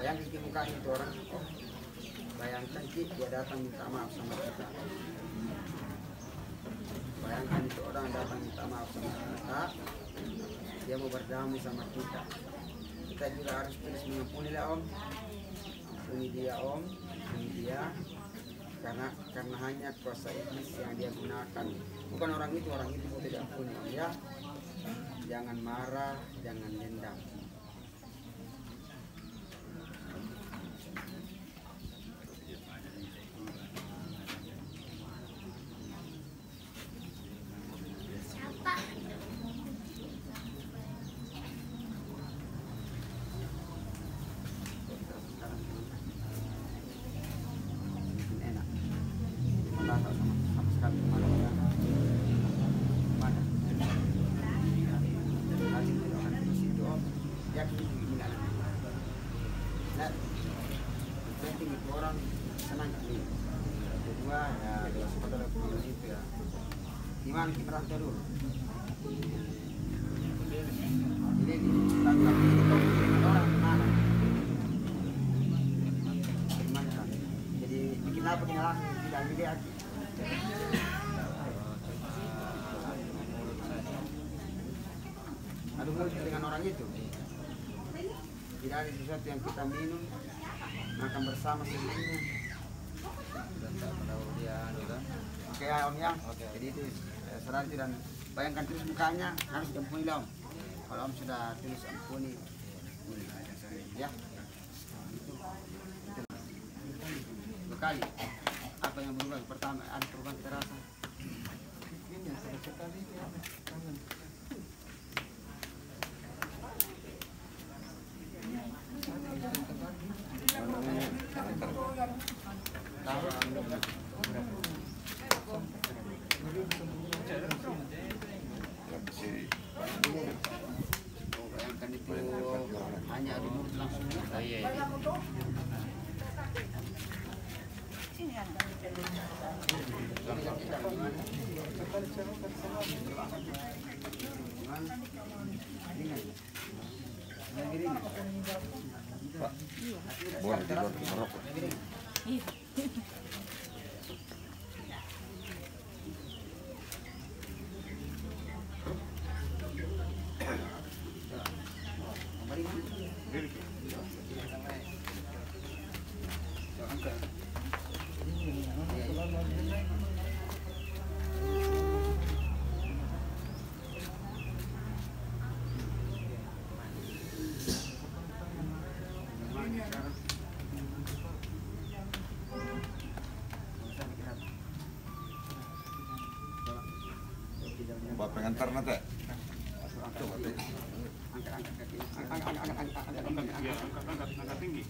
Bayangkan di mukanya itu orang, oh, bayangkan dia datang minta maaf sama kita. Bayangkan itu orang datang minta maaf sama kita, dia mau berdamai sama kita. Kita juga harus terus mengampuni lah Om, ampuni dia Om, ampuni dia, karena hanya kuasa iblis yang dia gunakan. Bukan orang itu mau tidak ampuni Om ya. Jangan marah, jangan dendam. Orang senang ini. Kedua ya seperti itu ya. Gimana kita rasa dulu? Ini tangkap orang mana? Gimana kan? Jadi bikin apa kita langsung tidak dilihat. Aduh mulut dengan orang itu. Tidak ada sesuatu yang kita minum makan bersama semuanya. Oke ya Om ya. Jadi itu serah itu dan bayangkan terus mukanya harus diampuni Om. Kalau Om sudah tulis ampuni, ya. Dua kali. Apa yang berubah? Pertama ada perubahan terasa. Ini yang sekali kangen. Bayangkan itu hanya ada mulut langsung. Iya. Boleh merokok. Buat pengantar nanti. Angkat tinggi.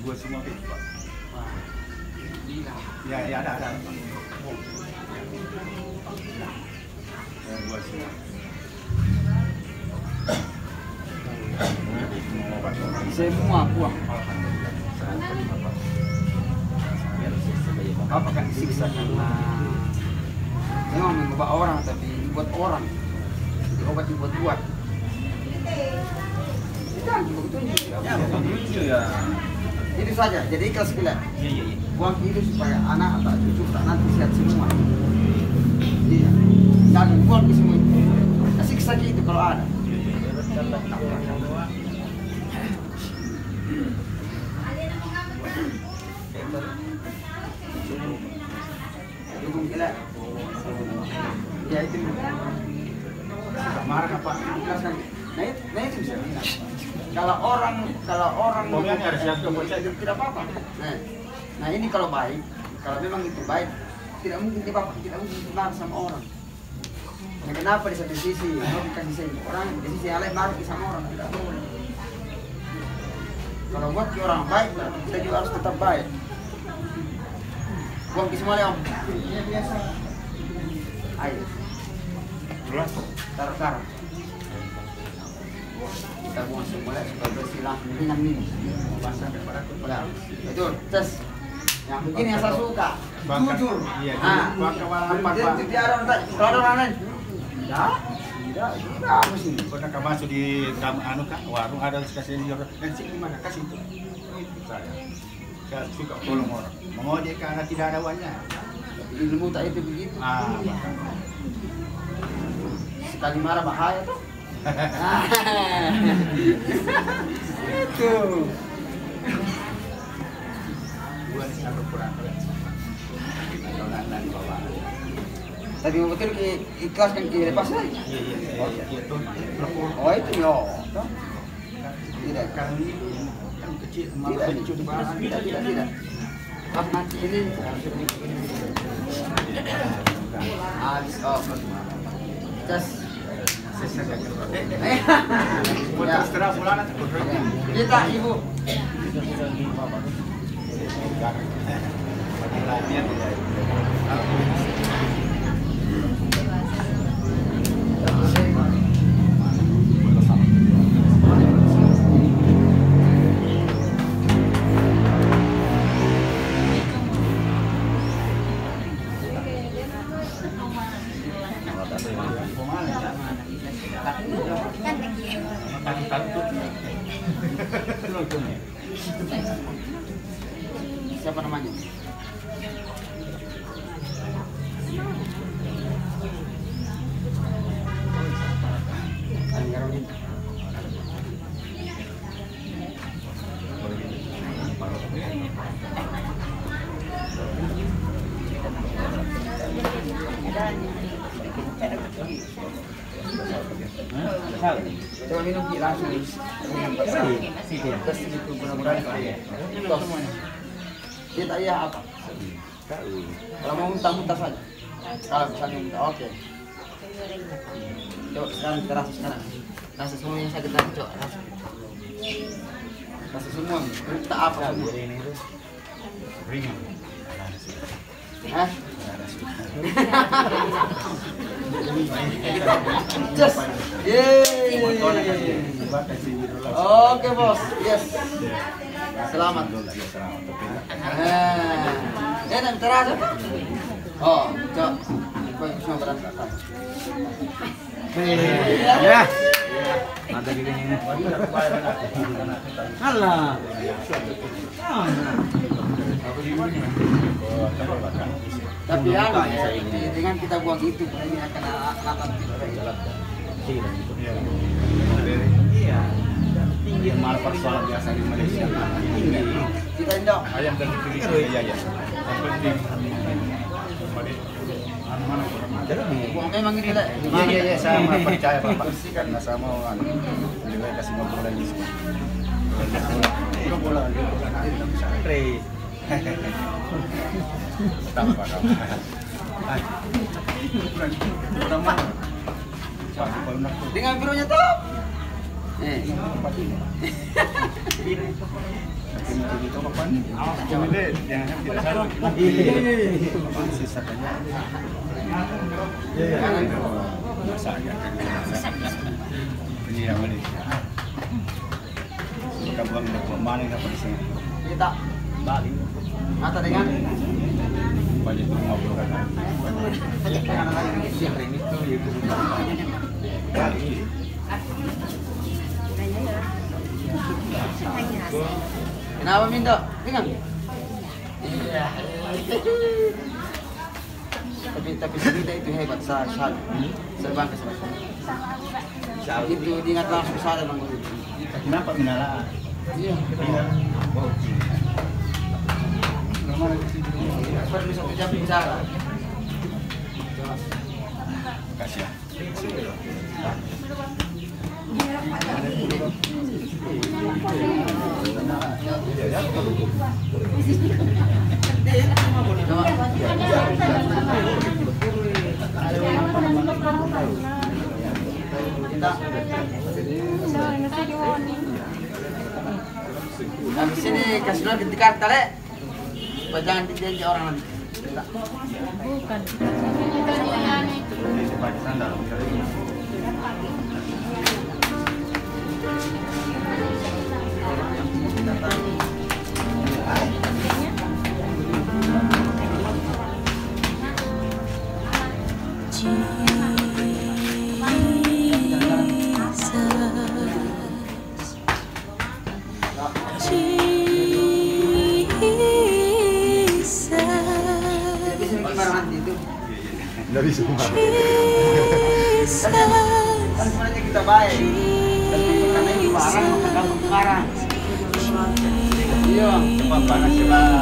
Buat semua Pak. Ya ada. Buat semua. Semua buah. Apa kan siksa karena memang mengubah orang tapi buat orang. Jadi obat dibuat-buat. Ya. Itu saja, jadi ikhlas bila. Buang itu supaya anak atau cucu nanti sehat semua. Iya. Dan buang ke semua itu. Kasih saja itu kalau ada. Dukung gila. Ya itu. Marah apa? Ikhlaskan. Nah itu bisa. Kalau orang tidak apa-apa. Nah ini kalau baik, kalau memang itu baik, tidak mungkin tidak mungkin marah sama orang. Nah, kenapa di satu sisi kasih sayang orang, di sisi yang lain marah sama orang, tidak boleh. Kalau buat orang baik, kita juga harus tetap baik. Buang ke semua Om. Iya biasa. Ayo. Taruh. Kita buang semula supaya bersilah minum ini. Betul, tes. Yang begini yang saya suka. Jujur. Iya. Itu biar orang kalau ada orang lain. Tidak. Apa sih? Pernah masuk di warung ada kasih nasi gimana? Kasih itu. Saya suka tolong orang. Mengojek karena tidak ada uangnya. Ilmu tak itu begitu. Sekali marah bahaya tuh. Itu. Tapi betul ikhlaskan ke lepas lah. Oh itu yo. Tidak kan kecil tidak. Pas nanti ini habis tes. Kita ibu. Siapa namanya? Coba minum Ki langsung. Terus itu mudah-mudahan tos. Kita iya apa? Kalau mau muntah-muntah saja. Kalau misalnya muntah, oke. Coba sekarang kita rasa sekarang. Rasa semua yang sakit tadi, coba rasa. Rasa semua. Minta apa semua? Ringan. Hah? Just. Yeay. Oke bos, yes. Selamat. Enak terasa. Oh, coba. Kau semua berantakan. Ya. Ada di sini. Alah. Tapi dengan kita buang itu, ini akan akan Iya. Tinggi mal persoalan biasa di Malaysia. Tinggi. kita indah. Ayam dan kiri ya. Yang penting mana Buang memang ini lah. Iya, saya percaya Bapak karena saya mau juga kasih ngobrol lagi semua. Bola. Tanpa kamu. Dengan birunya tuh. Itu kapan? Jangan tidak salah. Sisanya. Ini yang mana? Kita buang mana dapat di sini? Kita Bali. mata dengan Banyak tu ngobrol kan. dengan lagi. Siang ini tu itu. Bali. Kenapa minta? Dengan. Iya. Tapi kita itu hebat saya bangga sama saya. Itu diingat langsung saya bang. Kenapa minala? Iya. Perlu satu jam bicara. Kasih. Habis ini kasih lagi di kartu le. Jangan dijanji orang nanti. Bukan. Ini pakai sandal. Dari semua. Kan sebenarnya kita baik. Tapi karena ini barang maka kamu marah. Iya. Cepat panas coba.